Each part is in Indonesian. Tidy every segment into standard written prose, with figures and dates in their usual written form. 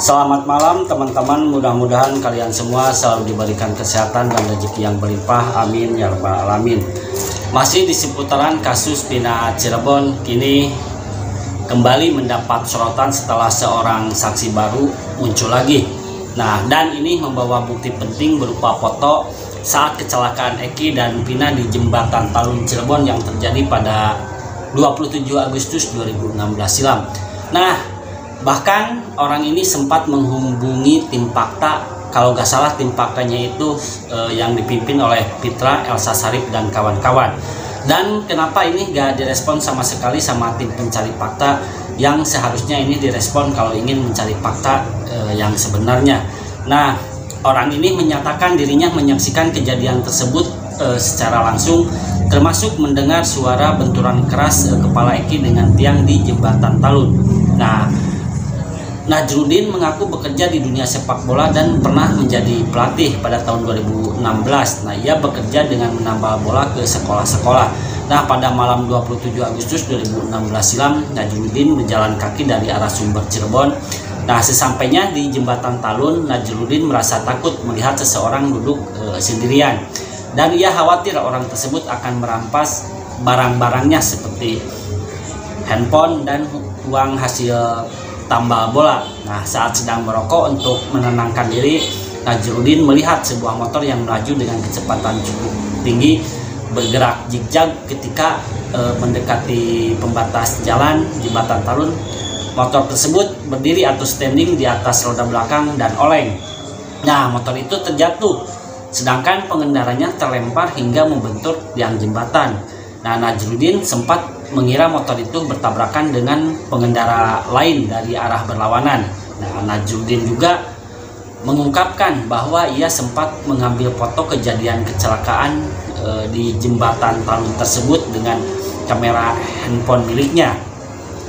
Selamat malam teman-teman, mudah-mudahan kalian semua selalu diberikan kesehatan dan rezeki yang berlimpah, amin ya rabbal alamin. Masih di seputaran kasus Pina Cirebon, kini kembali mendapat sorotan setelah seorang saksi baru muncul lagi. Nah, dan ini membawa bukti penting berupa foto saat kecelakaan Eki dan Pina di jembatan Talun Cirebon yang terjadi pada 27 Agustus 2016 silam. Nah, bahkan orang ini sempat menghubungi tim Fakta, kalau nggak salah tim Faktanya itu yang dipimpin oleh Fitra, Elsa Sarip dan kawan-kawan. Dan kenapa ini nggak direspon sama sekali sama tim pencari fakta yang seharusnya ini direspon kalau ingin mencari fakta yang sebenarnya. Nah, orang ini menyatakan dirinya menyaksikan kejadian tersebut secara langsung, termasuk mendengar suara benturan keras kepala Eki dengan tiang di jembatan Talun. Nah, Najrudin mengaku bekerja di dunia sepak bola dan pernah menjadi pelatih pada tahun 2016. Nah, ia bekerja dengan menambal bola ke sekolah-sekolah. Nah, pada malam 27 Agustus 2016 silam, Najrudin berjalan kaki dari arah Sumber Cirebon. Nah, sesampainya di jembatan Talun, Najrudin merasa takut melihat seseorang duduk sendirian. Dan ia khawatir orang tersebut akan merampas barang-barangnya seperti handphone dan uang hasil tambal bola. Nah, saat sedang merokok untuk menenangkan diri, Najrudin melihat sebuah motor yang melaju dengan kecepatan cukup tinggi bergerak zigzag ketika mendekati pembatas jalan jembatan Talun. Motor tersebut berdiri atau standing di atas roda belakang dan oleng. Nah, motor itu terjatuh, sedangkan pengendaranya terlempar hingga membentur tiang jembatan. Nah, Najrudin sempat mengira motor itu bertabrakan dengan pengendara lain dari arah berlawanan. Nah, Najrudin juga mengungkapkan bahwa ia sempat mengambil foto kejadian kecelakaan di jembatan Talun tersebut dengan kamera handphone miliknya.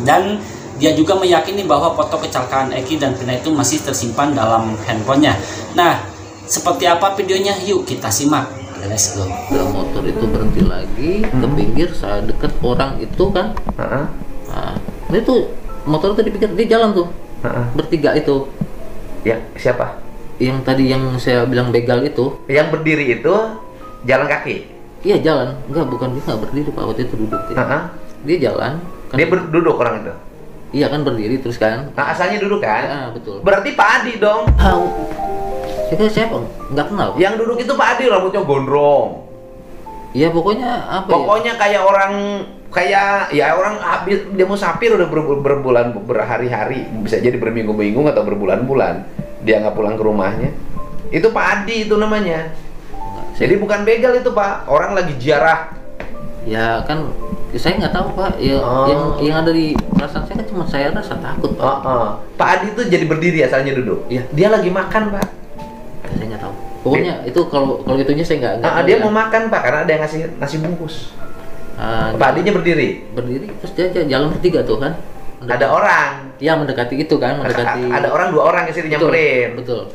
Dan dia juga meyakini bahwa foto kecelakaan Eki dan Pina itu masih tersimpan dalam handphonenya. Nah, seperti apa videonya? Yuk kita simak. Let's go. Motor itu berhenti lagi ke pinggir, saya deket orang itu kan. Nah, itu motor itu di pinggir, dia jalan tuh. Bertiga itu. Ya, siapa? Yang tadi yang saya bilang begal itu. Yang berdiri itu jalan kaki? Iya, jalan. Enggak, bukan, dia nggak berdiri Pak, waktu itu duduk ya. Dia jalan kan. Dia duduk orang itu? Iya kan, berdiri terus kan. Nah, asalnya duduk kan? Ya, betul. Berarti Pak Adi dong? Tahu. Siapa? Nggak kenal. Yang duduk itu Pak Adi, rambutnya gondrong. Iya, pokoknya apa pokoknya kayak orang, kayak ya orang habis dia mau sapir udah berbulan, berhari-hari, bisa jadi berminggu-minggu atau berbulan-bulan dia nggak pulang ke rumahnya. Itu Pak Adi itu namanya. Jadi bukan begal itu Pak, orang lagi ziarah. Ya kan, saya nggak tahu Pak. Ya, yang ada di perasaan saya kan cuma saya rasa takut Pak. Pak Adi itu jadi berdiri, asalnya duduk. Iya. Dia lagi makan Pak. Saya nggak tahu. Pokoknya itu kalau itunya saya nggak. Dia mau makan Pak, karena ada yang ngasih nasi bungkus. Pak Adinya berdiri. Berdiri terus dia jalan bertiga tuh kan. Ada orang. Iya, mendekati itu kan, mendekati. Ada orang, dua orang ke sini nyamperin. Betul.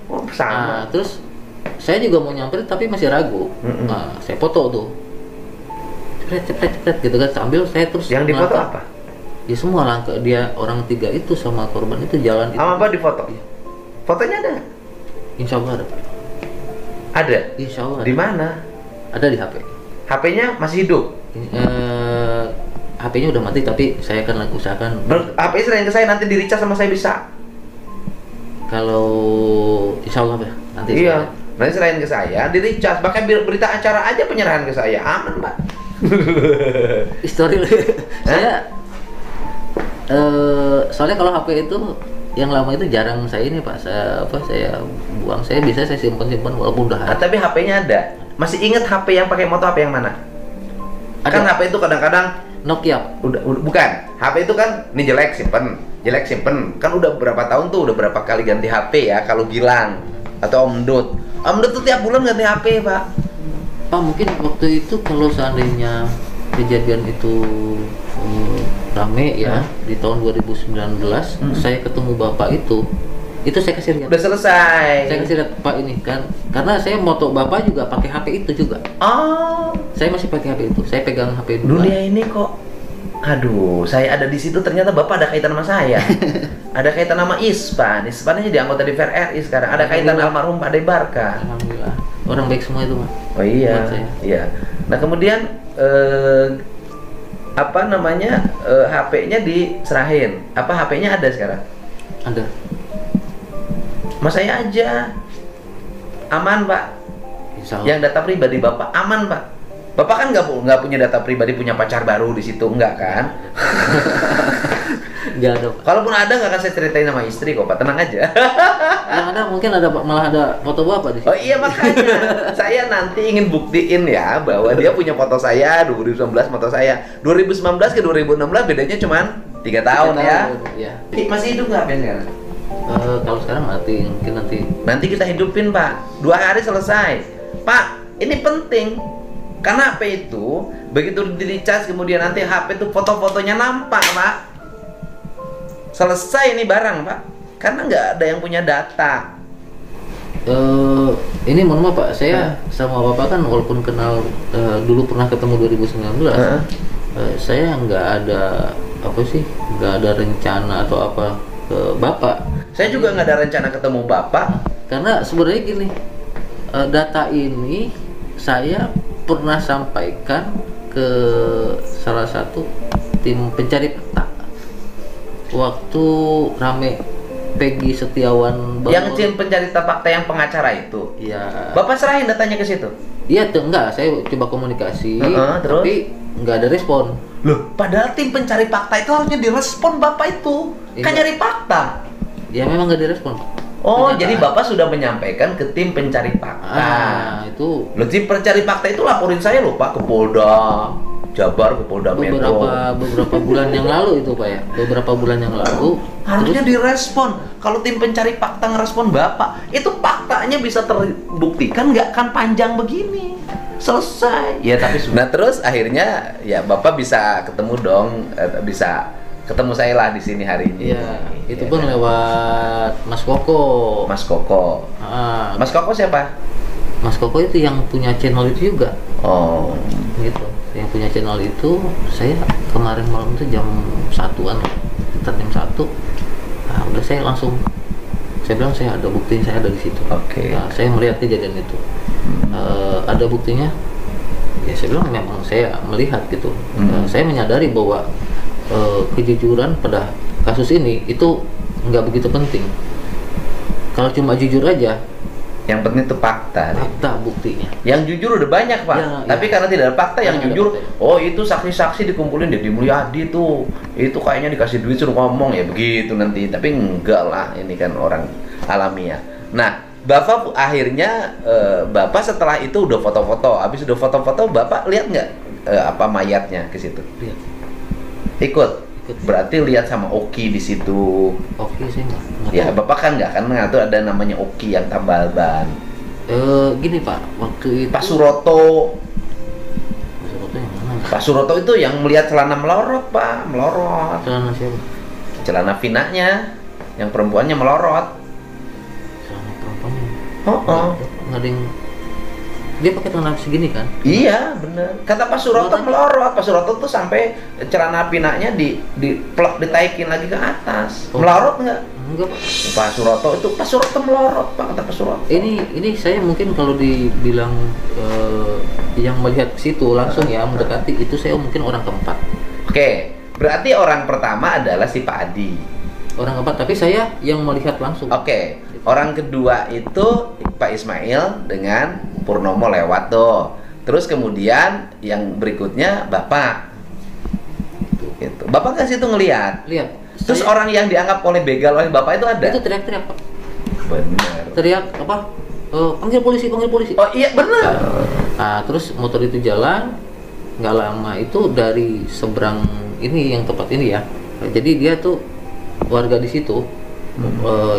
Oh, sama. Terus saya juga mau nyamperin tapi masih ragu. Nah, saya foto tuh. Cepet gitu kan, sambil saya terus. Yang difoto apa? Ya semua langkah dia, orang tiga itu sama korban itu jalan. Sama apa difoto? Iya. Fotonya ada? Insya Allah ada. Ada? Insya Allah. Di mana? Ada di HP. HP-nya masih hidup? HP-nya udah mati tapi saya akan usahakan. HP selain ke saya nanti di-recharge sama saya bisa? Kalau insya Allah ya. Nanti iya. Nanti selain ke saya di-recharge. Bahkan berita acara aja penyerahan ke saya. Aman Pak. Histori saya. Soalnya kalau HP itu yang lama itu jarang saya ini Pak, saya buang, saya bisa saya simpan walaupun udah ada. Tapi HP-nya ada. Masih ingat HP yang pakai motor HP yang mana? Ada. Kan HP itu kadang-kadang Nokia. Udah bukan. HP itu kan ini jelek simpen. Kan udah berapa tahun tuh, udah berapa kali ganti HP ya kalau Gilang atau Om Dut. Om Dut tuh tiap bulan ganti HP, Pak. Pak, mungkin waktu itu kalau seandainya kejadian itu rame ya, di tahun 2019 saya ketemu bapak itu saya kasih lihat. Udah selesai. Saya kasih lihat Pak ini kan, karena saya moto bapak juga pakai HP itu juga. Oh, saya masih pakai HP itu. Saya pegang HP dulu. Dunia ini kok Aduh, saya ada di situ ternyata Bapak ada kaitan sama saya. Ada kaitan nama Ispan. Ispan ini jadi anggota DPR RI sekarang. Ada kaitan almarhum Pak Debarka. Alhamdulillah. Orang baik semua itu, Pak. Oh iya. Buat saya. Iya. Nah, kemudian apa namanya? HP-nya diserahin. Apa HP-nya ada sekarang? Ada. Mas saya aja. Aman, Pak. Insya Allah. Yang data pribadi Bapak aman, Pak. Bapak kan nggak punya data pribadi, punya pacar baru di situ, enggak kan? Nggak ada, Pak. Kalaupun ada nggak akan saya ceritain sama istri kok, Pak. Tenang aja. Yang ada mungkin ada, Pak, malah ada foto Bapak di sini. Oh iya, makanya saya nanti ingin buktiin ya bahwa dia punya foto saya 2019, foto saya 2019 ke 2016 bedanya cuman 3 tahun ya. Ya. Masih hidup nggak Ben sekarang? Kalau sekarang mati, mungkin nanti. Nanti kita hidupin, Pak. 2 hari selesai. Pak, ini penting. Karena HP itu begitu di-charge kemudian nanti HP itu foto-fotonya nampak, Pak. Selesai ini barang, Pak. Karena nggak ada yang punya data. Ini mohon maaf, Pak, saya sama Bapak kan walaupun kenal dulu pernah ketemu 2019, saya nggak ada nggak ada rencana atau apa ke Bapak. Saya juga nggak ada rencana ketemu Bapak. Karena sebenarnya gini, data ini saya pernah sampaikan ke salah satu tim pencari fakta waktu rame Peggy Setiawan Yang tim pencari fakta yang pengacara itu. Iya. Bapak serahin datanya ke situ. Iya tuh, enggak, saya coba komunikasi, terus? tapi nggak ada respon. Loh, padahal tim pencari fakta itu harusnya direspon Bapak itu. Kan Iya. nyari fakta. Ya memang nggak direspon, Pak. Oh, Kenyataan. jadi Bapak sudah menyampaikan ke tim pencari fakta. Itu Loh, tim pencari fakta itu laporin saya loh, Pak, ke Polda Jabar, ke Polda Metro. beberapa bulan yang lalu itu, Pak, ya. Beberapa bulan yang lalu. Harusnya direspon. Kalau tim pencari fakta ngerespon Bapak, itu faktanya bisa terbuktikan, nggak akan panjang begini. Selesai. Ya tapi sudah. Nah terus akhirnya ya Bapak bisa ketemu dong, bisa ketemu saya lah di sini hari ini. Iya, itu Ya, pun kan? lewat Mas Koko. Mas Koko. Mas Koko siapa? Mas Koko itu yang punya channel itu juga. Oh. Gitu. Yang punya channel itu saya kemarin malam itu jam 1-an, sekitar jam 1. Nah, udah saya langsung bilang saya ada bukti, saya ada di situ. Oke. Nah, saya melihat kejadian itu. Ada buktinya. Ya saya bilang memang saya melihat gitu. Saya menyadari bahwa kejujuran pada kasus ini itu nggak begitu penting. Kalau cuma jujur aja, Yang penting itu fakta. fakta buktinya. Yang jujur udah banyak, Pak. Ya, Tapi ya. karena tidak ada fakta yang Karena jujur, ada fakta. oh itu saksi-saksi dikumpulin Deddy Mulyadi tuh. Itu kayaknya dikasih duit suruh ngomong ya begitu nanti. Tapi enggak lah, ini kan orang alamiah. Nah, Bapak akhirnya Bapak setelah itu udah foto-foto. Habis udah foto-foto, Bapak lihat nggak apa mayatnya ke situ? Lihat. Ikut. Ikut. Berarti lihat sama Oki di situ. Oke, saya nggak Ya, tahu. Bapak kan nggak kan ngatur ada namanya Oki yang tambal ban. Gini, Pak, waktu itu Pak Suroto. Mas Koko yang mana? Pak Suroto itu yang melihat celana melorot, Pak, melorot. Celana siapa? Celana finanya, yang perempuannya melorot. Celana perempuannya. Oh. Nggak ada yang dia pakai celana segini kan? Iya, bener. Kata Pak Suroto melorot. Pak Suroto tuh sampai celana pinaknya ditaikin lagi ke atas. Oh. Melorot nggak? Enggak, Pak. Pak Suroto itu Pak Suroto melorot, Pak, kata Pak Suroto. Ini saya mungkin kalau dibilang yang melihat ke situ langsung ya mendekati itu saya mungkin orang keempat. Oke, berarti orang pertama adalah si Pak Adi. Orang keempat, tapi saya yang melihat langsung. Oke, orang kedua itu Pak Ismail dengan Purnomo lewat tuh. Terus kemudian yang berikutnya Bapak. Gitu. Bapak kan situ ngelihat. Lihat. Terus saya- orang yang dianggap oleh begal oleh Bapak itu ada? itu teriak-teriak, Pak. Benar. Teriak apa? Panggil polisi, panggil polisi. Oh iya benar. Nah, terus motor itu jalan, nggak lama itu dari seberang ini yang tempat ini ya. Jadi dia tuh warga di situ.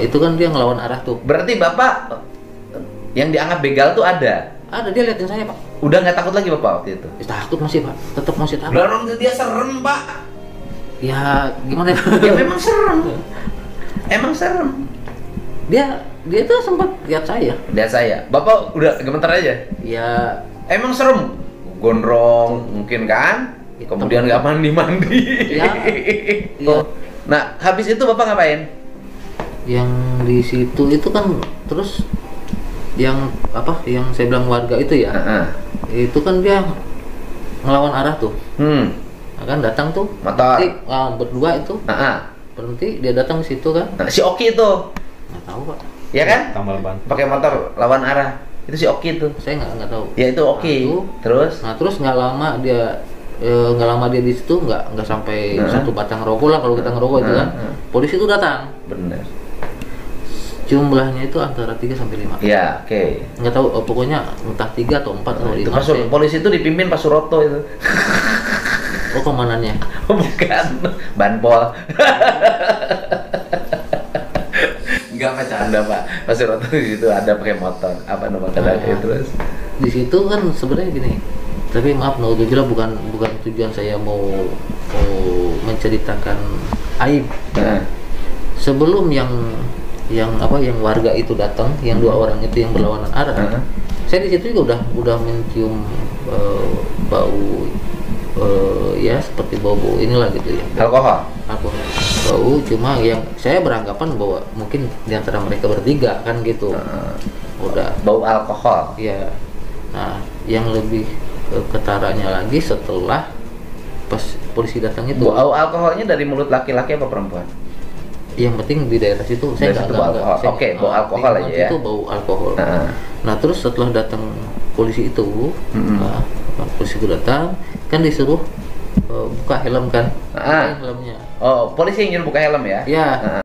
Itu kan dia ngelawan arah tuh. Berarti Bapak yang dianggap begal tuh ada. Ada, dia liatin saya, Pak. Udah nggak takut lagi Bapak waktu itu? Takut masih, Pak. Tetap masih takut. Belum dia serem, Pak. Ya gimana ya? Ya memang serem. Emang serem. Dia tuh sempat lihat saya. Lihat saya. Bapak udah gemeter aja. Ya Emang serem. Gondrong mungkin kan? hitam. Kemudian nggak mandi-mandi. Ya, ya. Nah, habis itu Bapak ngapain? Yang di situ itu kan terus yang apa? Yang saya bilang warga itu ya. Itu kan dia ngelawan arah tuh. Kan datang tuh. Motor. Berhenti, berdua itu. Berhenti, dia datang ke situ kan. Nah, si Oki itu. Nggak tahu Pak. Ya kan? Tambal ban. Pakai motor lawan arah. Itu si Oki itu. Saya nggak tahu. Ya itu Oki. Terus? Nah terus nggak lama dia di situ nggak sampai satu batang rokok lah kalau kita ngerokok itu kan. Polisi itu datang. Bener. Jumlahnya itu antara 3 sampai 5. Iya, oke. Nggak tahu, pokoknya entah 3 atau 4 atau 5. Itu polisi itu dipimpin Pak Suroto itu. Oh, komandannya. Bukan, Banpol. Enggak bercanda Pak. Pak Suroto di situ ada pakai motor. Apa nama kendaraannya terus? Di situ kan sebenarnya gini. Tapi maaf, naudzubillah bukan tujuan saya mau menceritakan aib. Sebelum yang warga itu datang, yang 2 orang itu yang berlawanan arah. Saya di situ juga udah mencium bau ya seperti bau inilah gitu ya. Alkohol. Bau, cuma yang saya beranggapan bahwa mungkin di antara mereka bertiga kan gitu. Udah bau alkohol. Ya. Nah, yang lebih ketaranya lagi setelah pas polisi datang itu. Bau alkoholnya dari mulut laki-laki apa perempuan? Yang penting di daerah situ saya nggak Oke, bau alkohol aja ya. Itu bau alkohol. Nah terus setelah datang polisi itu, polisi itu datang, kan disuruh buka helm kan, helmnya. Oh, polisi yang nyuruh buka helm ya? Ya.